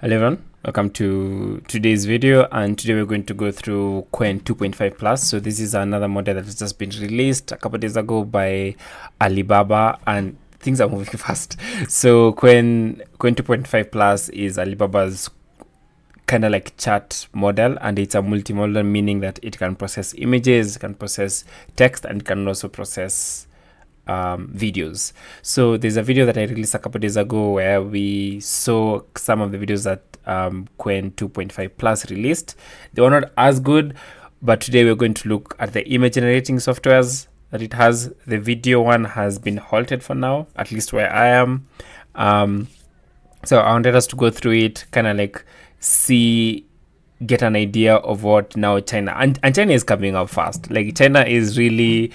Hello everyone, welcome to today's video, and today we're going to go through Qwen 2.5 plus. So this is another model that has just been released a couple of days ago by Alibaba, and things are moving fast. So Qwen 2.5 plus is Alibaba's kind of like chat model, and it's a multimodal, meaning that it can process images, it can process text, and it can also process videos. So there's a video that I released a couple days ago where we saw some of the videos that Qwen 2.5 plus released. They were not as good, but today we're going to look at the image generating softwares that it has. The video one has been halted for now, at least where I am. So I wanted us to go through it, kind of like get an idea of what now China, and China is coming up fast. Like China is really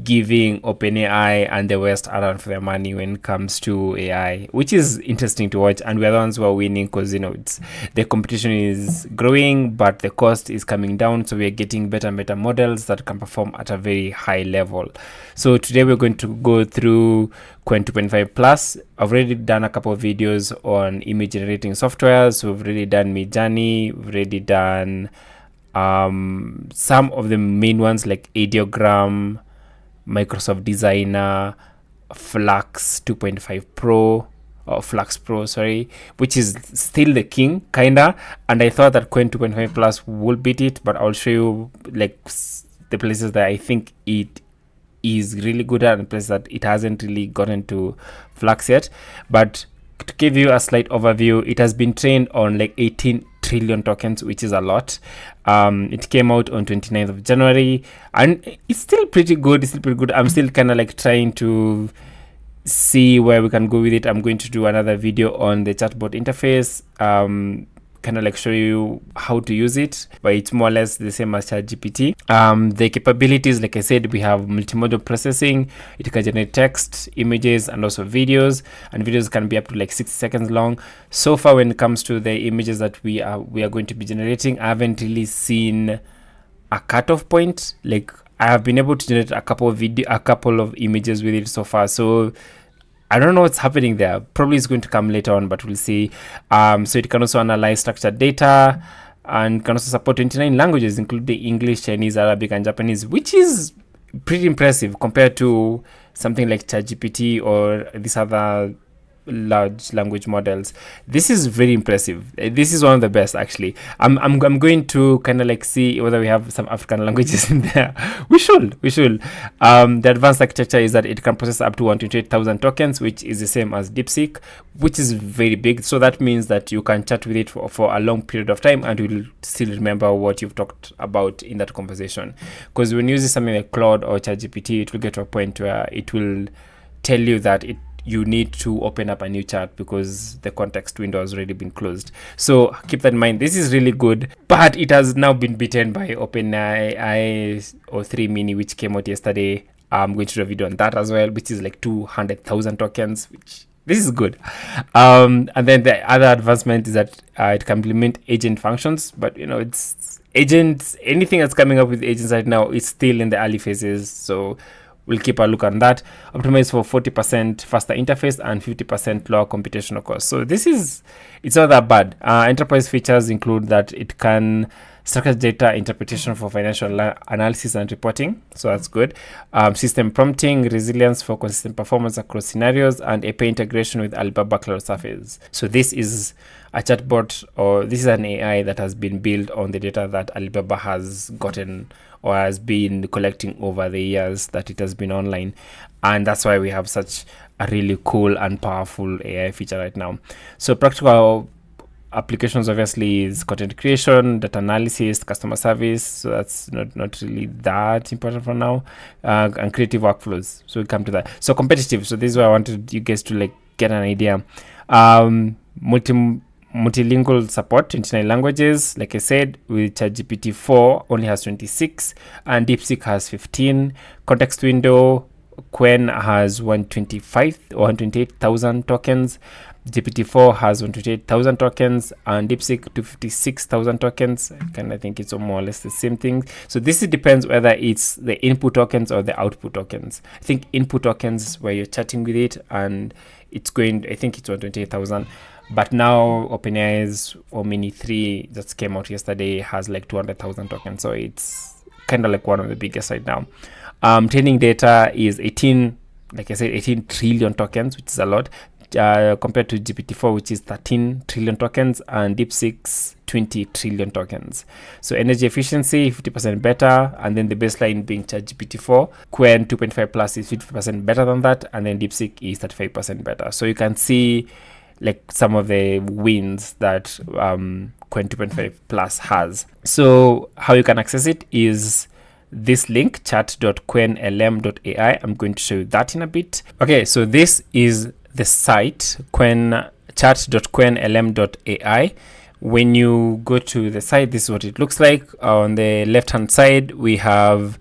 giving OpenAI and the West a run for their money when it comes to AI, which is interesting to watch. And we're the ones who are winning because, it's the competition is growing, but the cost is coming down. So we're getting better and better models that can perform at a very high level. So today we're going to go through Qwen 2.5 plus. I've already done a couple of videos on image generating softwares. So we've already done Midjourney, we've already done some of the main ones like Ideogram, Microsoft Designer, Flux 2.5 Pro, or Flux Pro, sorry, which is still the king, kinda. And I thought that Qwen 2.5 Plus will beat it, but I'll show you like the places that I think it is really good at and places that it hasn't really gotten to Flux yet. But to give you a slight overview, it has been trained on like 18 trillion tokens, which is a lot. It came out on 29th of January, and it's still pretty good. I'm still kind of like trying to see where we can go with it. I'm going to do another video on the chatbot interface, kind of like show you how to use it, but it's more or less the same as ChatGPT. The capabilities, like I said, we have multimodal processing. It can generate text, images, and also videos, and videos can be up to like 60 seconds long. So far, when it comes to the images that we are going to be generating, I haven't really seen a cutoff point. Like I have been able to generate a couple of images with it so far. So I don't know what's happening there. Probably it's going to come later on, but we'll see. So it can also analyze structured data and can also support 29 languages, including English, Chinese, Arabic, and Japanese, which is pretty impressive compared to something like ChatGPT or these other large language models. This is very impressive. This is one of the best, actually. I'm going to kind of like see whether we have some African languages in there. We should. The advanced architecture is that it can process up to 128,000 tokens, which is the same as DeepSeek, which is very big. So that means that you can chat with it for a long period of time, and you'll still remember what you've talked about in that conversation. Because when you use something like Claude or ChatGPT, it will get to a point where it will tell you that you need to open up a new chat because the context window has already been closed. So keep that in mind. This is really good, but it has now been beaten by OpenAI or 3 Mini, which came out yesterday. I'm going to do a video on that as well, which is like 200,000 tokens, which this is good. And then the other advancement is that it can implement agent functions, but it's agents. Anything that's coming up with agents right now is still in the early phases. So we'll keep a look on that. Optimized for 40% faster interface and 50% lower computational cost. So it's not that bad. Enterprise features include that it can structure data interpretation for financial analysis and reporting. So that's good. System prompting, resilience for consistent performance across scenarios, and API integration with Alibaba Cloud Surface. So this is a chatbot, or this is an AI that has been built on the data that Alibaba has gotten or has been collecting over the years that it has been online. And that's why we have such a really cool and powerful AI feature right now. So practical applications obviously is content creation, data analysis, customer service. So that's not really that important for now. And creative workflows. So we come to that. So competitive. So this is where I wanted you guys to like get an idea. Multilingual support, 29 languages. Like I said, with ChatGPT 4 only has 26, and DeepSeek has 15. Context window, Qwen has 125 or 128,000 tokens. GPT-4 has 128,000 tokens and DeepSeek 256,000 tokens. I think it's more or less the same thing. So this depends whether it's the input tokens or the output tokens. I think input tokens where you're chatting with it and it's going, I think it's 128,000. But now OpenAI's Omni 3 that came out yesterday has like 200,000 tokens. So it's kind of like one of the biggest right now. Training data is 18, like I said, 18 trillion tokens, which is a lot. Compared to GPT-4, which is 13 trillion tokens, and DeepSeek's 20 trillion tokens. So energy efficiency 50% better, and then the baseline being ChatGPT-4. Qwen 2.5 plus is 50% better than that, and then DeepSeek is 35% better. So you can see like some of the wins that Qwen 2.5 plus has. So how you can access it is this link, chat.QwenLM.ai. I'm going to show you that in a bit. Okay, so this is the site, chat.QwenLM.ai. When you go to the site, this is what it looks like. On the left hand side, we have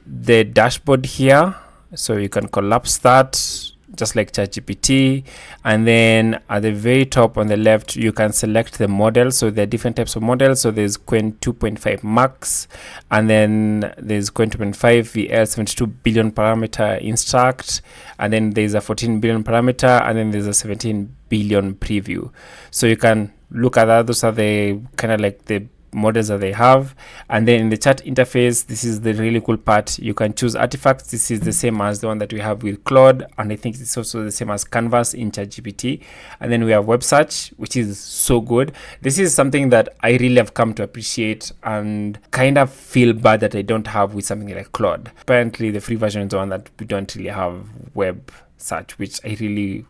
the dashboard here, so you can collapse that just like ChatGPT. And then at the very top on the left, you can select the model. So there are different types of models. So there's Qwen 2.5 Max, and then there's Qwen 2.5 VL 72 billion parameter instruct, and then there's a 14 billion parameter, and then there's a 17 billion preview. So you can look at that. Those are the kind of like the models that they have. And then in the chat interface, this is the really cool part. You can choose artifacts. This is the same as the one that we have with Claude, and I think it's also the same as Canvas in ChatGPT. And then we have web search, which is so good. This is something that I really have come to appreciate and kind of feel bad that I don't have with something like Claude. Apparently the free version is the one that we don't really have web search, which I really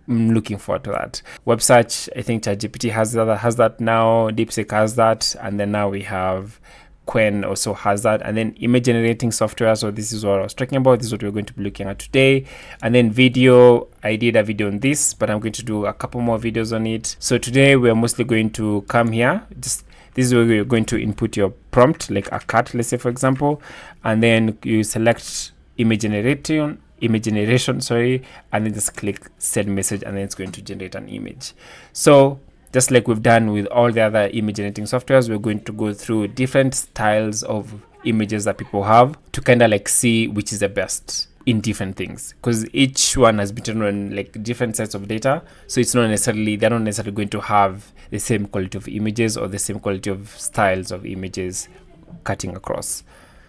I'm looking forward to that. Web search, I think ChatGPT has that now, DeepSeek has that, and then now we have Qwen also has that, and then image generating software. So this is what I was talking about. This is what we're going to be looking at today. And then video, I did a video on this, but I'm going to do a couple more videos on it. So today we're mostly going to come here. This is where you're going to input your prompt, like a cat, let's say, for example, and then you select image generation, and then just click send message, and then it's going to generate an image. So just like we've done with all the other image generating softwares, we're going to go through different styles of images that people have to kind of like see which is the best in different things, because each one has been trained on like different sets of data. So it's not necessarily, they're not necessarily going to have the same quality of images or the same quality of styles of images cutting across.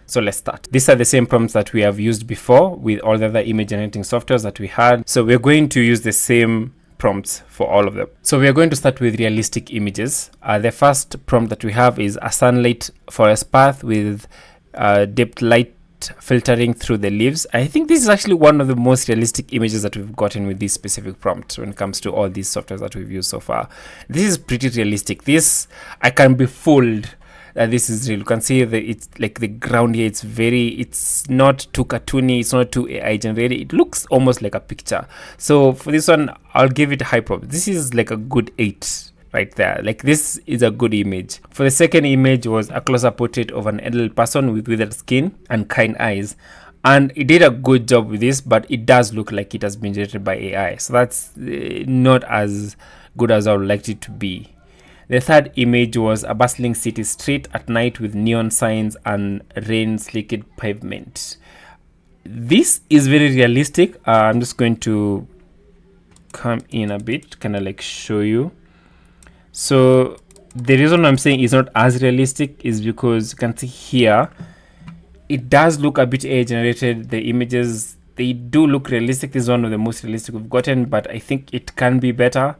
So let's start. These are the same prompts that we have used before with all the other image generating softwares that we had. So we're going to use the same prompts for all of them. So we're going to start with realistic images. The first prompt that we have is a sunlight forest path with depth light filtering through the leaves. I think this is actually one of the most realistic images that we've gotten with this specific prompt when it comes to all these softwares that we've used so far. This is pretty realistic. This, I can be fooled. This is real. You can see that it's like the ground here, it's not too cartoony, it's not too AI generated, it looks almost like a picture. So for this one, I'll give it a high prop. This is like a good 8 right there. Like this is a good image. For the second image was a closer portrait of an elderly person with withered skin and kind eyes, and it did a good job with this, but it does look like it has been generated by AI, so that's not as good as I would like it to be. The third image was a bustling city street at night with neon signs and rain-slicked pavement. This is very realistic. I'm just going to come in a bit, kind of like show you. So the reason I'm saying it's not as realistic is because you can see here, it does look a bit AI generated. The images, they do look realistic. This is one of the most realistic we've gotten, but I think it can be better.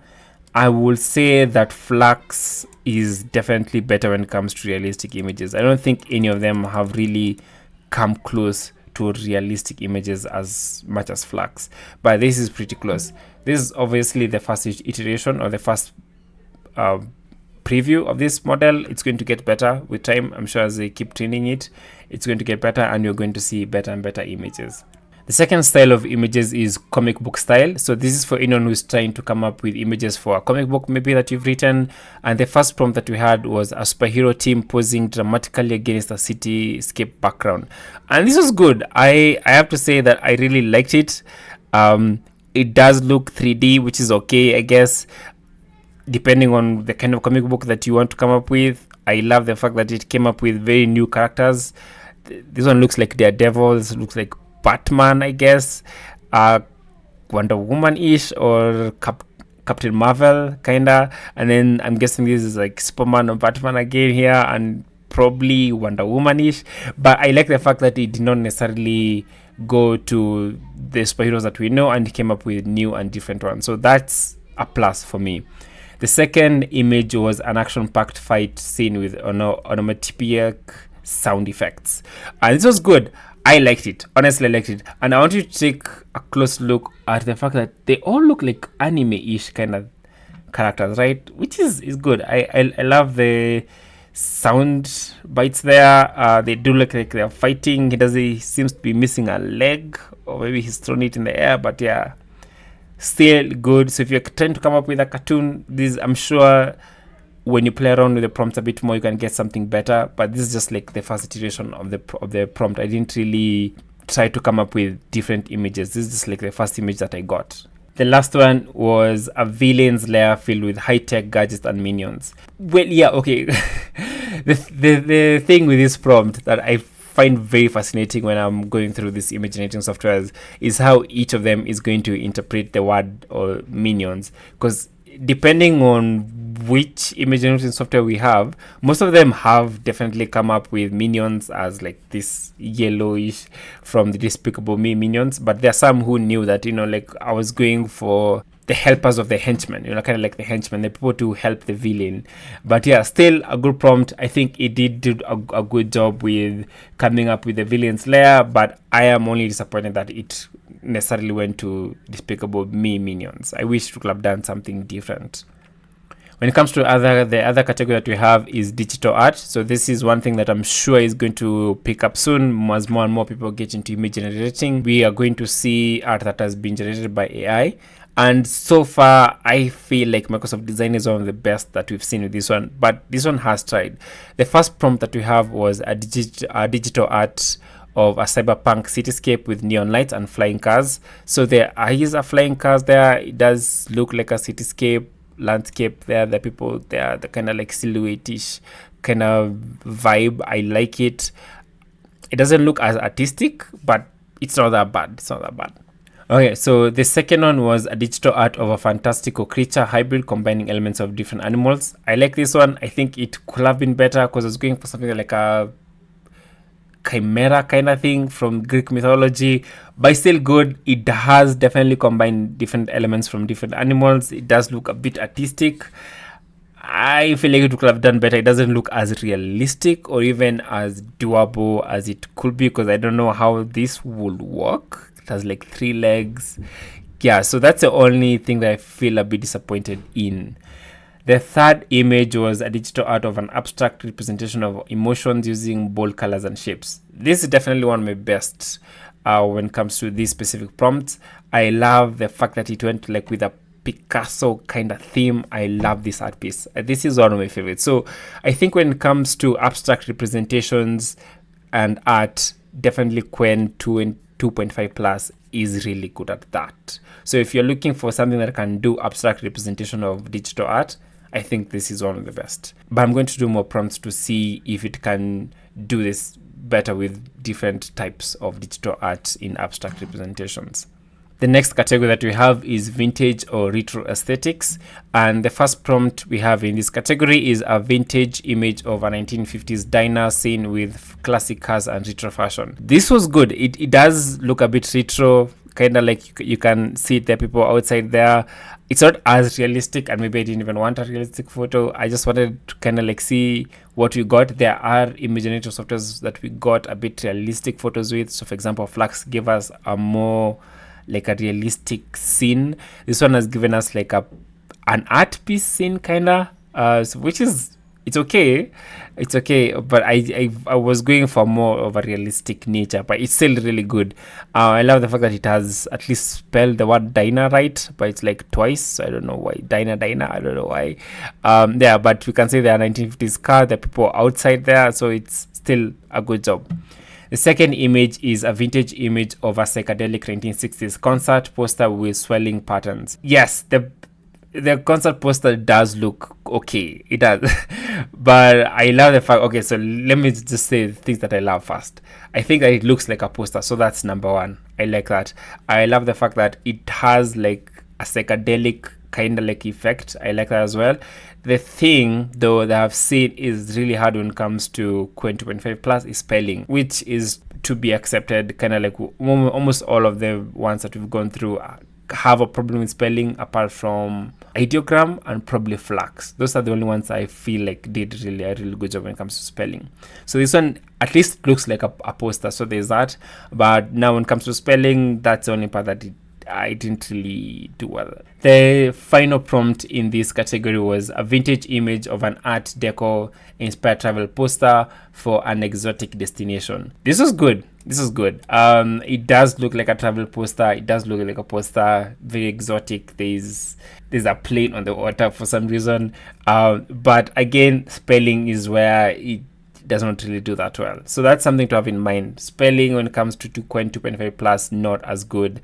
I will say that Flux is definitely better when it comes to realistic images. I don't think any of them have really come close to realistic images as much as Flux, but this is pretty close. This is obviously the first iteration or the first preview of this model. It's going to get better with time. I'm sure as they keep training it, it's going to get better, and you're going to see better and better images. The second style of images is comic book style. So this is for anyone who's trying to come up with images for a comic book maybe that you've written. And the first prompt that we had was a superhero team posing dramatically against a cityscape background. And this was good. I have to say that I really liked it. It does look 3D, which is okay, I guess, depending on the kind of comic book that you want to come up with. I love the fact that it came up with very new characters. This one looks like Daredevil. This looks like Batman, I guess. Wonder Woman-ish, or Captain Marvel, kinda. And then I'm guessing this is like Superman or Batman again here, and probably Wonder Woman-ish. But I like the fact that it did not necessarily go to the superheroes that we know, and came up with new and different ones. So that's a plus for me. The second image was an action-packed fight scene with onomatopoeic sound effects, and this was good. I liked it. Honestly, I liked it. And I want you to take a close look at the fact that they all look like anime-ish kind of characters, right? Which is good. I love the sound bites there. They do look like they're fighting. He seems to be missing a leg, or maybe he's thrown it in the air, but yeah, still good. So if you're trying to come up with a cartoon, I'm sure when you play around with the prompts a bit more, you can get something better. But this is just like the first iteration of the prompt. I didn't really try to come up with different images. This is just like the first image that I got. The last one was a villain's lair filled with high-tech gadgets and minions. Well, yeah, okay. the thing with this prompt that I find very fascinating when I'm going through these image generating softwares is how each of them is going to interpret the word or minions. Because depending on which image generating software we have, most of them have definitely come up with minions as like this yellowish from the Despicable Me minions. But there are some who knew that, like I was going for the helpers of the henchmen, kind of like the henchmen, the people to help the villain. But yeah, still a good prompt. I think it did do a good job with coming up with the villain's lair, but I am only disappointed that it necessarily went to Despicable Me minions. I wish it could have done something different. When it comes to the other category that we have is digital art. So this is one thing that I'm sure is going to pick up soon as more and more people get into image generating. We are going to see art that has been generated by AI. And so far, I feel like Microsoft Design is one of the best that we've seen with this one. But this one has tried. The first prompt that we have was a digital art of a cyberpunk cityscape with neon lights and flying cars. So there is a flying cars there. It does look like a cityscape landscape there. The people there, the kind of like silhouette-ish kind of vibe. I like it. It doesn't look as artistic, but it's not that bad. Okay, so the second one was a digital art of a fantastical creature hybrid combining elements of different animals. I like this one. I think it could have been better because I was going for something like a chimera kind of thing from Greek mythology, but still good. It has definitely combined different elements from different animals. It does look a bit artistic. I feel like it could have done better. It doesn't look as realistic or even as doable as it could be, because I don't know how this would work. It has like 3 legs. Yeah, so that's the only thing that I feel a bit disappointed in. The third image was a digital art of an abstract representation of emotions using bold colors and shapes. This is definitely one of my best when it comes to these specific prompts. I love the fact that it went like with a Picasso kind of theme. I love this art piece. This is one of my favorites. So I think when it comes to abstract representations and art, definitely Qwen 2.5 Plus is really good at that. So if you're looking for something that can do abstract representation of digital art, I think this is one of the best. But I'm going to do more prompts to see if it can do this better with different types of digital art in abstract representations. The next category that we have is vintage or retro aesthetics. And the first prompt we have in this category is a vintage image of a 1950s diner scene with classic cars and retro fashion. This was good. It does look a bit retro, kind of like you can see the people outside there. It's not as realistic, and maybe I didn't even want a realistic photo. I just wanted to kind of like see what we got. There are image generator softwares that we got a bit realistic photos with. So for example, Flux gave us a more like a realistic scene. This one has given us like an art piece scene kind of, so which is it's okay, but I was going for more of a realistic nature, but it's still really good. I love the fact that it has at least spelled the word diner right, but it's like twice, so I don't know why. Diner, I don't know why. Yeah, but we can say there are 1950s car, there are people outside there, so it's still a good job. The second image is a vintage image of a psychedelic 1960s concert poster with swelling patterns. Yes, the concert poster does look okay. It does. But I love the fact, okay, so let me just say the things that I love first. I think that it looks like a poster, so that's number one. I like that. I love the fact that it has like a psychedelic kind of like effect. I like that as well. The thing though that I've seen is really hard when it comes to Qwen 2.5 plus is spelling, which is to be accepted. Kind of like almost all of the ones that we've gone through have a problem with spelling, apart from ideogram and probably Flux. Those are the only ones I feel like did a really good job when it comes to spelling. So this one at least looks like a poster, so there's that. But now when it comes to spelling, that's the only part that I didn't really do well. The final prompt in this category was a vintage image of an art deco inspired travel poster for an exotic destination. This was good. It does look like a travel poster. It does look like a poster, very exotic. There's a plane on the water for some reason. But again, spelling is where it does not really do that well. So that's something to have in mind. Spelling when it comes to Qwen 2.5 plus, not as good,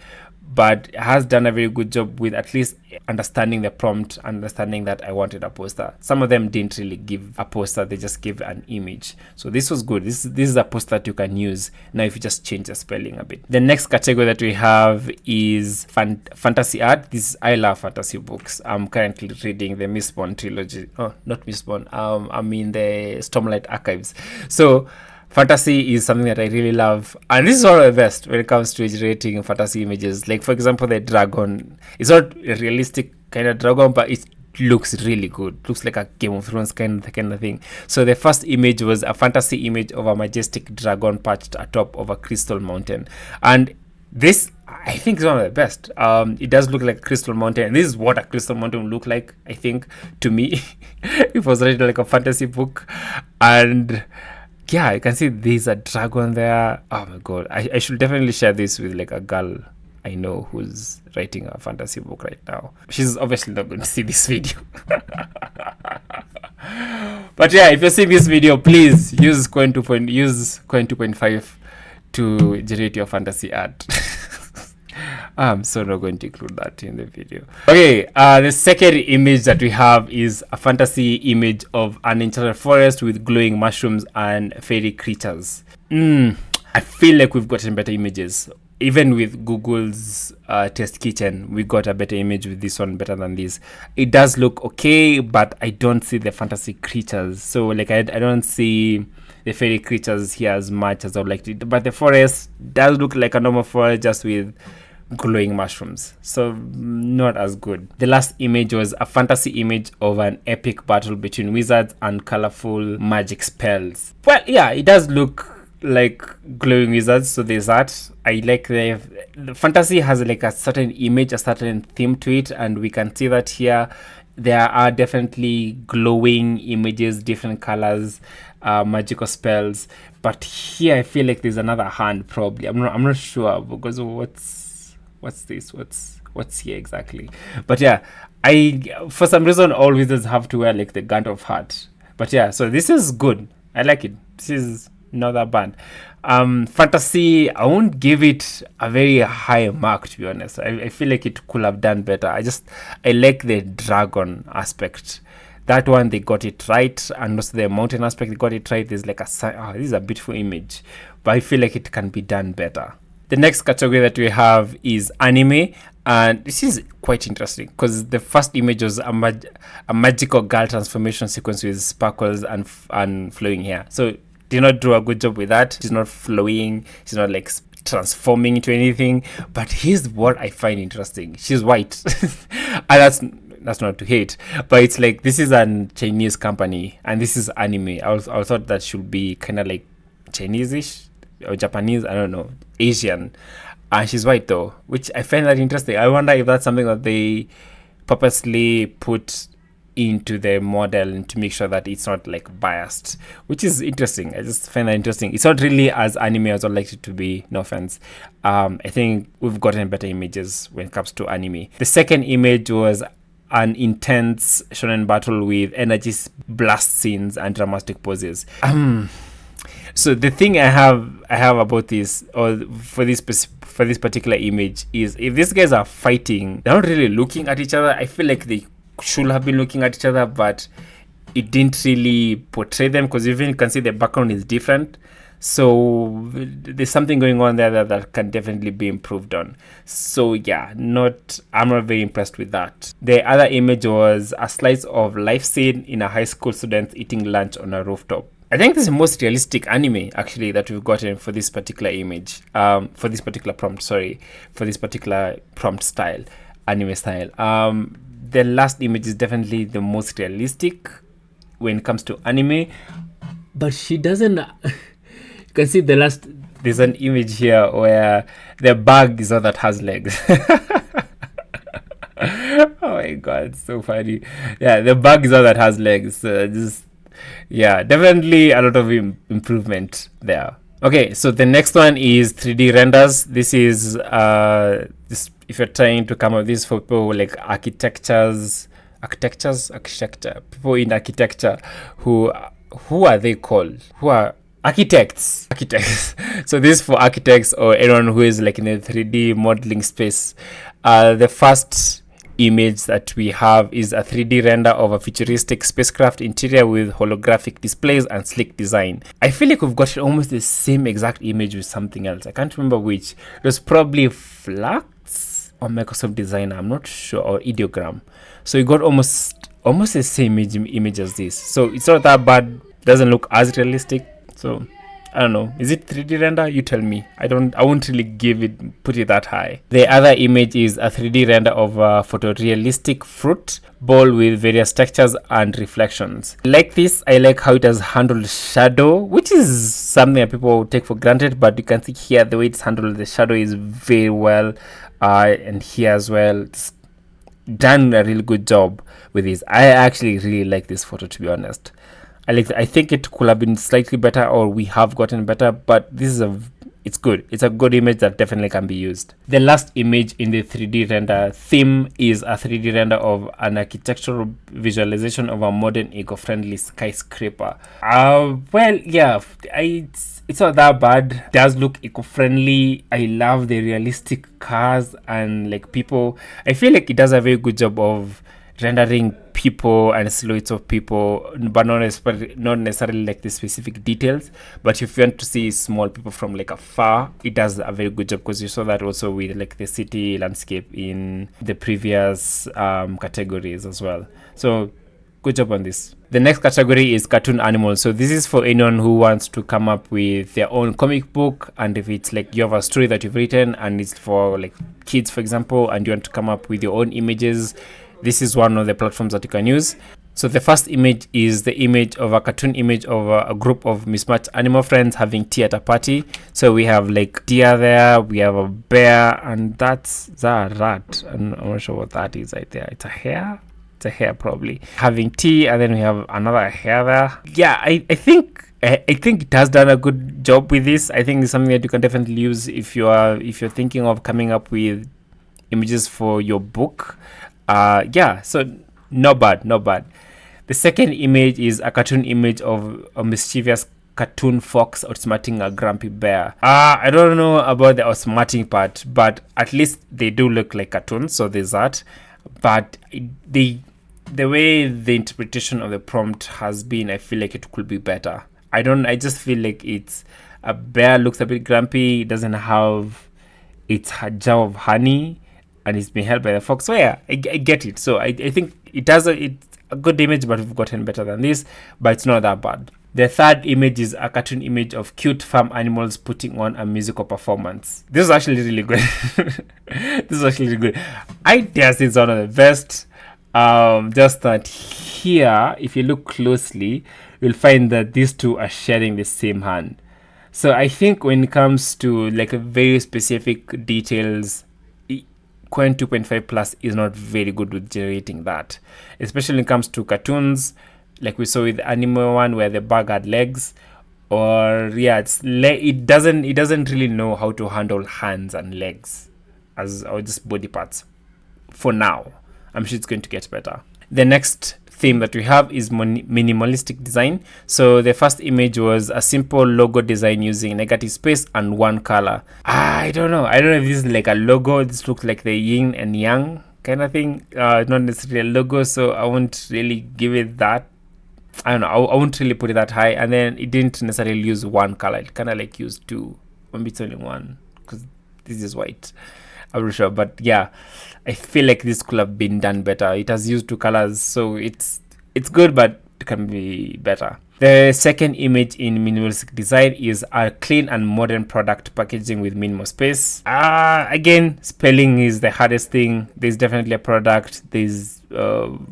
but has done a very good job with at least understanding the prompt, understanding that I wanted a poster. Some of them didn't really give a poster, they just give an image. So this was good. This is a poster that you can use now if you just change the spelling a bit. The next category that we have is fantasy art. I love fantasy books. I'm currently reading the Mistborn trilogy. Oh, not Mistborn. I'm in the Stormlight Archives. So fantasy is something that I really love, and this is one of the best when it comes to generating fantasy images. Like for example, the dragon. It's not a realistic kind of dragon, but it looks really good. Looks like a Game of Thrones kind of thing. So the first image was a fantasy image of a majestic dragon perched atop of a crystal mountain, and this I think is one of the best. It does look like a crystal mountain, and this is what a crystal mountain would look like, I think, to me. It was really like a fantasy book, and yeah, you can see there's a dragon there. Oh my god, I should definitely share this with like a girl I know who's writing a fantasy book right now. She's obviously not going to see this video. But yeah, if you're seeing this video, please use Qwen 2.5 to generate your fantasy art. I'm so not going to include that in the video. Okay, the second image that we have is a fantasy image of an enchanted forest with glowing mushrooms and fairy creatures. I feel like we've gotten better images. Even with Google's test kitchen, we got a better image with this one, better than this. It does look okay, but I don't see the fantasy creatures. So like I don't see the fairy creatures here as much as I would like to. But the forest does look like a normal forest, just with glowing mushrooms, so not as good. The last image was a fantasy image of an epic battle between wizards and colorful magic spells. Well, yeah, it does look like glowing wizards, so there's that. I like the fantasy has like a certain image, a certain theme to it, and we can see that here. There are definitely glowing images, different colors, magical spells, but here I feel like there's another hand probably. I'm not sure, because what's this? What's here exactly? But yeah, for some reason all wizards have to wear like the Gandalf hat. But yeah, so this is good. I like it. This is not that bad. Fantasy, I won't give it a very high mark, to be honest. I feel like it could have done better. I like the dragon aspect. That one, they got it right, and also the mountain aspect, they got it right. There's like this is a beautiful image, but I feel like it can be done better. The next category that we have is anime, and this is quite interesting because the first image was a magical girl transformation sequence with sparkles and flowing hair. So did not do a good job with that. She's not flowing. She's not like transforming into anything. But here's what I find interesting: she's white, and that's not to hate, but it's like this is a Chinese company and this is anime. I thought that should be kind of like Chinese-ish or Japanese, I don't know, Asian, and she's white though, which I find that interesting. I wonder if that's something that they purposely put into the model to make sure that it's not like biased, which is interesting. I just find that interesting. It's not really as anime as I'd like it to be, no offense. I think we've gotten better images when it comes to anime. The second image was an intense shonen battle with energy blast scenes and dramatic poses. So the thing I have about this, or for this particular image, is if these guys are fighting, they're not really looking at each other. I feel like they should have been looking at each other, but it didn't really portray them, because even you can see the background is different. So there's something going on there that can definitely be improved on. So yeah, I'm not very impressed with that. The other image was a slice of life scene in a high school student eating lunch on a rooftop. I think this is the most realistic anime actually that we've gotten for this particular image, for this particular prompt, for this particular prompt style, anime style. The last image is definitely the most realistic when it comes to anime, but she doesn't. You can see there's an image here where the bag is all that has legs. Oh my god, it's so funny. Yeah, the bag is all that has legs. Yeah, definitely a lot of improvement there. Okay, so the next one is 3D renders. This is this, if you're trying to come up with this for people like architecture, people in architecture who are they called? Who are architects. So this is for architects or anyone who is like in a 3D modeling space. The first image that we have is a 3D render of a futuristic spacecraft interior with holographic displays and sleek design. I feel like we've got almost the same exact image with something else. I can't remember which. It was probably Flux or Microsoft Designer, I'm not sure, or Ideogram. So you got almost the same image as this. So it's not that bad. Doesn't look as realistic. So I don't know. Is it 3D render? You tell me. I won't really put it that high. The other image is a 3D render of a photorealistic fruit bowl with various textures and reflections. Like this, I like how it has handled shadow, which is something that people take for granted, but you can see here the way it's handled the shadow is very well, and here as well, it's done a really good job with this. I actually really like this photo, to be honest. I think it could have been slightly better, or we have gotten better, but it's good. It's a good image that definitely can be used. The last image in the 3D render theme is a 3D render of an architectural visualization of a modern eco-friendly skyscraper. Well, yeah, it's not that bad. It does look eco-friendly. I love the realistic cars and like people. I feel like it does a very good job of rendering people and silhouettes of people, but not necessarily like the specific details. But if you want to see small people from like afar, it does a very good job, because you saw that also with like the city landscape in the previous categories as well. So good job on this. The next category is cartoon animals. So this is for anyone who wants to come up with their own comic book, and if it's like you have a story that you've written and it's for like kids, for example, and you want to come up with your own images, this is one of the platforms that you can use. So the first image is the image of a cartoon image of a group of mismatched animal friends having tea at a party. So we have like deer there, we have a bear, and that's a rat. I'm not sure what that is right there. It's a hare? It's a hare probably. Having tea, and then we have another hare there. Yeah, I think it has done a good job with this. I think it's something that you can definitely use if you're thinking of coming up with images for your book. Yeah, so not bad. The second image is a cartoon image of a mischievous cartoon fox outsmarting a grumpy bear. I don't know about the outsmarting part, but at least they do look like cartoons, so there's that. But the way the interpretation of the prompt has been, I feel like it could be better. I just feel like it's a bear looks a bit grumpy, it doesn't have its jar of honey, and it's been held by the fox. So yeah, I get it. So I think it's a good image, but we've gotten better than this, but it's not that bad. The third image is a cartoon image of cute farm animals putting on a musical performance. This is actually really good. This is actually really good. I dare say it's one of the best. Just that here, if you look closely, you'll find that these two are sharing the same hand. So I think when it comes to like a very specific details, Qwen 2.5 Plus is not very good with generating that, especially when it comes to cartoons, like we saw with the animal one where the bug had legs, or yeah, it doesn't really know how to handle hands and legs or just body parts. For now, I'm sure it's going to get better. The next theme that we have is minimalistic design. So the first image was a simple logo design using negative space and one color. I don't know if this is like a logo. This looks like the yin and yang kind of thing, not necessarily a logo, so I won't really give it that. I don't know, I won't really put it that high. And then it didn't necessarily use one color, it kind of like used two, maybe it's only one because this is white. I'm not sure, but yeah, I feel like this could have been done better. It has used two colors, so it's good, but it can be better. The second image in minimalistic design is a clean and modern product packaging with minimal space. Again, spelling is the hardest thing. There's definitely a product, there's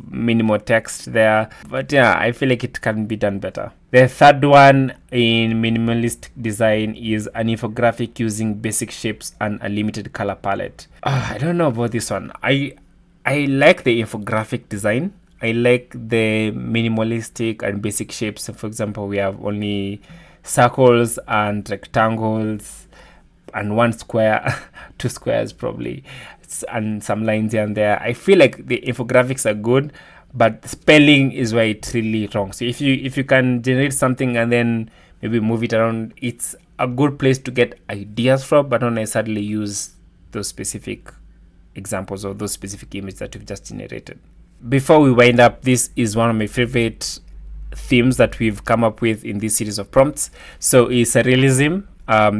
minimal text there, but yeah, I feel like it can be done better. The third one in minimalistic design is an infographic using basic shapes and a limited color palette. I don't know about this one. I like the infographic design. I like the minimalistic and basic shapes. So for example, we have only circles and rectangles and one square, two squares probably, and some lines here and there. I feel like the infographics are good, but spelling is where it's really wrong. So if you can generate something and then maybe move it around, it's a good place to get ideas from, but not necessarily use those specific examples or those specific images that you've just generated. Before we wind up, this is one of my favorite themes that we've come up with in this series of prompts. So it's surrealism.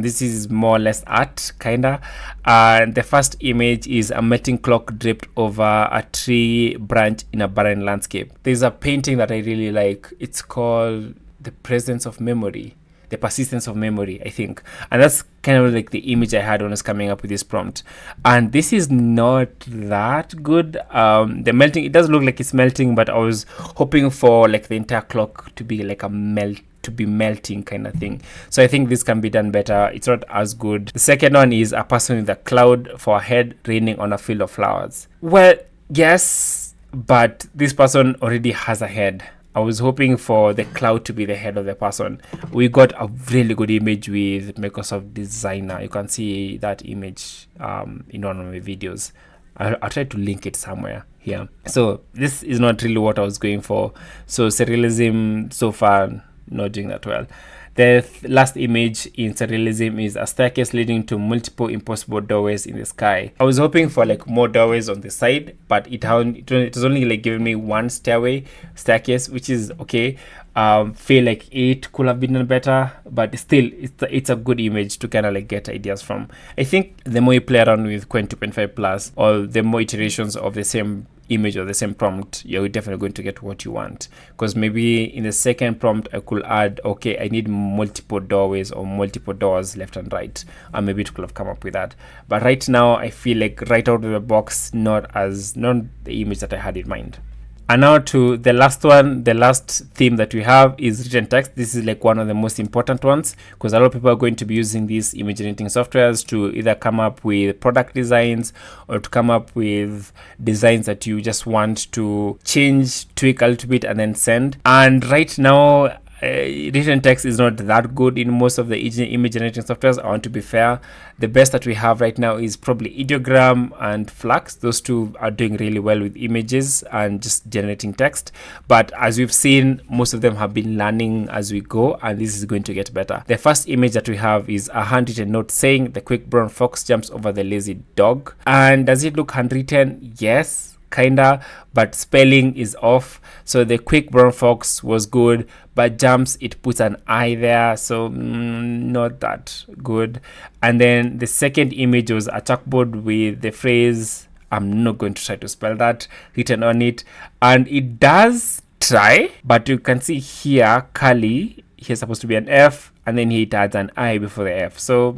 This is more or less art, kinda. The first image is a melting clock draped over a tree branch in a barren landscape. There's a painting that I really like. It's called The Presence of Memory. The Persistence of Memory, I think. And that's kind of like the image I had when I was coming up with this prompt. And this is not that good. The melting, it does look like it's melting, but I was hoping for like the entire clock to be like melting kind of thing. So I think this can be done better. It's not as good. The second one is a person with a cloud for a head raining on a field of flowers. Well, yes, but this person already has a head. I was hoping for the cloud to be the head of the person. We got a really good image with Microsoft Designer. You can see that image in one of my videos. I'll try to link it somewhere here. So this is not really what I was going for. So surrealism so far not doing that well. The last image in surrealism is a staircase leading to multiple impossible doorways in the sky. I was hoping for like more doorways on the side, but it was only like giving me one staircase, which is okay. Feel like it could have been done better, but still it's a good image to kind of like get ideas from. I think the more you play around with Qwen 2.5 plus, or the more iterations of the same image or the same prompt, you're definitely going to get what you want. Because maybe in the second prompt I could add, okay, I need multiple doorways or multiple doors left and right, and maybe it could have come up with that. But right now I feel like right out of the box, not the image that I had in mind. And now to the last one. The last theme that we have is written text. This is like one of the most important ones, because a lot of people are going to be using these image generating softwares to either come up with product designs or to come up with designs that you just want to change, tweak a little bit, and then send. And right now, written text is not that good in most of the image generating softwares. I want to be fair. The best that we have right now is probably Ideogram and Flux. Those two are doing really well with images and just generating text. But as we've seen, most of them have been learning as we go, and this is going to get better. The first image that we have is a handwritten note saying the quick brown fox jumps over the lazy dog. And does it look handwritten? Yes, kinda, but spelling is off. So the quick brown fox was good, but jumps, it puts an I there, so not that good. And then the second image was a chalkboard with the phrase, I'm not going to try to spell that, written on it, and it does try, but you can see here curly, here's supposed to be an F, and then it adds an I before the F. So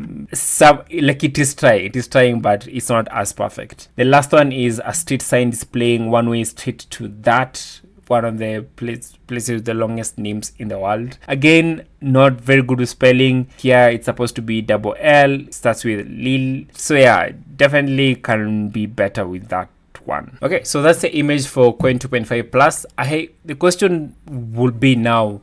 like it is trying, but it's not as perfect. The last one is a street sign displaying one-way street to that, one of the places with the longest names in the world. Again, not very good with spelling. Here it's supposed to be double L, starts with Lil. So yeah, definitely can be better with that one. Okay, so that's the image for Qwen 2.5 plus. The question would be now,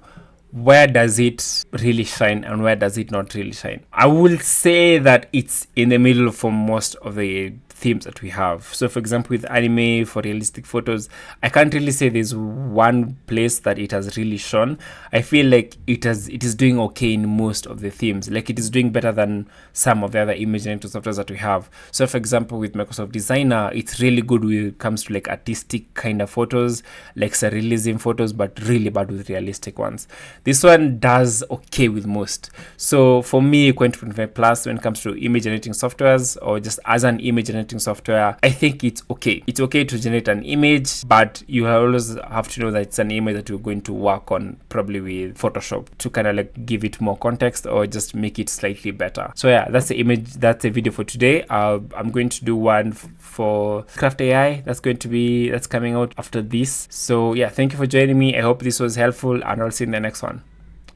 where does it really shine and where does it not really shine? I will say that it's in the middle for most of the themes that we have. So for example, with anime, for realistic photos, I can't really say there's one place that it has really shone. I feel like it is doing okay in most of the themes. Like it is doing better than some of the other image generator softwares that we have. So for example, with Microsoft Designer, it's really good when it comes to like artistic kind of photos, like surrealism photos, but really bad with realistic ones. This one does okay with most. So for me, Qwen 2.5 Plus, when it comes to image generating softwares or just as an image generating software, I think it's okay. It's okay to generate an image, but you always have to know that it's an image that you're going to work on probably with Photoshop to kind of like give it more context or just make it slightly better. So yeah, that's the image, that's the video for today. I'm going to do one for Craft AI that's coming out after this. So yeah, thank you for joining me. I hope this was helpful, and I'll see you in the next one.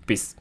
Peace.